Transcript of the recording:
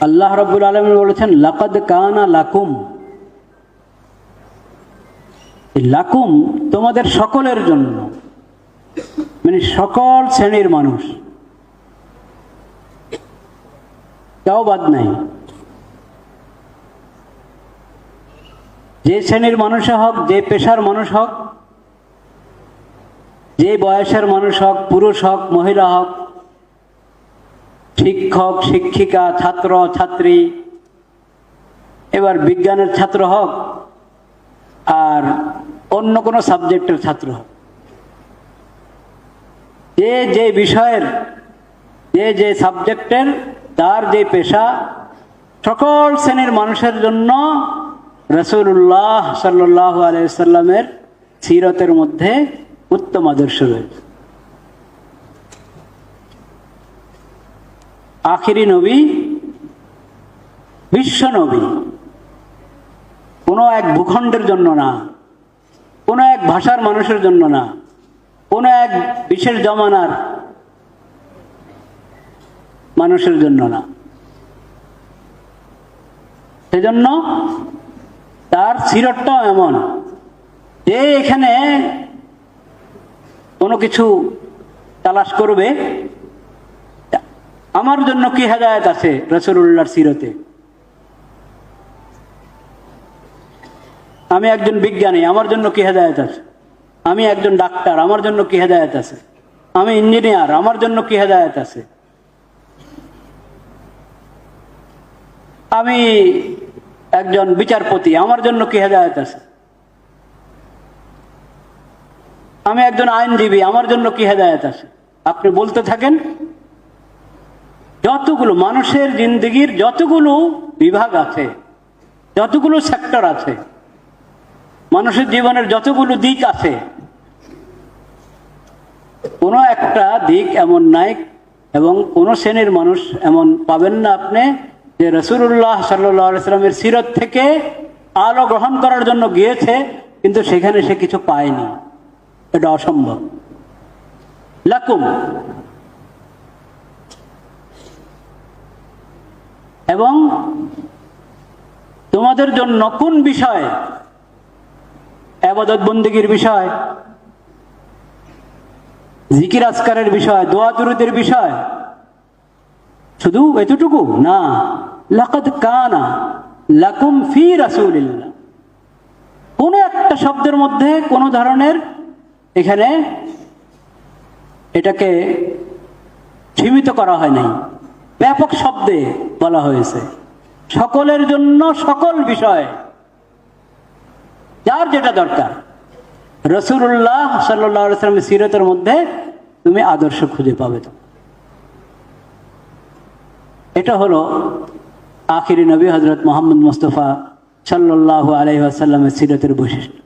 আল্লাহ রাব্বুল আলামিন বলেছেন লাকাদ কানা লাকুম, লাকুম তোমাদের সকলের জন্য, মানে সকল শ্রেণীর মানুষ, কেউ বাদ নাই। যে শ্রেণীর মানুষ হোক, যে পেশার মানুষ হোক, যে বয়সের মানুষ হোক, পুরুষ হোক মহিলা হোক, শিক্ষক শিক্ষিকা, ছাত্র ছাত্রী, এবার বিজ্ঞানের ছাত্র হোক আর অন্য কোনো সাবজেক্টের ছাত্র হোক, যে যে বিষয়ের, যে যে সাবজেক্টের, তার যে পেশা, সকল শ্রেণীর মানুষের জন্য রাসূলুল্লাহ সাল্লাল্লাহু আলাইহি ওয়াসাল্লামের সিরতের মধ্যে উত্তম আদর্শ রয়েছে। আখিরি নবী, বিশ্ব নবী, কোনো এক ভূখণ্ডের জন্য না, কোনো এক ভাষার মানুষের জন্য না, কোনো এক বিশেষ জমানার মানুষের জন্য না। সেজন্য তার সিরতটাও এমন যে এখানে কোনো কিছু তালাশ করবে, আমার জন্য কি হেদায়েত আছে রাসূলুল্লাহর সিরতে। আমি একজন বিজ্ঞানী, আমার জন্য কি হেদায়েত আছে। আমি একজন ডাক্তার, আমার জন্য কি হেদায়েত আছে। আমি ইঞ্জিনিয়ার, আমার জন্য কি হেদায়েত আছে। আমি একজন বিচারপতি, আমার জন্য কি হেদায়েত আছে। আমি একজন আইনজীবী, আমার জন্য কি হেদায়েত আছে। আপনি বলতে থাকেন, যতগুলো মানুষের জিন্দেগির যতগুলো বিভাগ আছে, যতগুলো সেক্টর আছে, মানুষের জীবনের যতগুলো দিক আছে, কোনো একটা দিক এমন নাই এবং কোনো শ্রেণীর মানুষ এমন পাবেন না আপনি যে রাসূলুল্লাহ সাল্লাল্লাহু আলাইহি ওয়াসাল্লামের সিরত থেকে আলো গ্রহণ করার জন্য গিয়েছে কিন্তু সেখানে সে কিছু পায়নি। এটা অসম্ভব। লাকুম, এবং তোমাদের জন্য কোন বিষয়, ইবাদত বন্দেগীর বিষয়, জিকির আজকারের বিষয়, দোয়া দুরুদের বিষয়, শুধু এতটুকু না। লাকাদ কানা লাকুম ফি রাসূলিল্লাহ, কোন একটা শব্দের মধ্যে কোন ধরনের এখানে এটাকে সীমিত করা হয় নাই, ব্যাপক শব্দে বলা হয়েছে। সকলের জন্য সকল বিষয়, যার যেটা দরকার রাসূলুল্লাহ সাল্লাল্লাহু আলাইহি ওয়াসাল্লামের সিরতের মধ্যে তুমি আদর্শ খুঁজে পাবে। তো এটা হলো আখিরি নবী হযরত মুহাম্মদ মুস্তাফা সাল্লাল্লাহু আলাইহি ওয়াসাল্লামের সিরতের বৈশিষ্ট্য।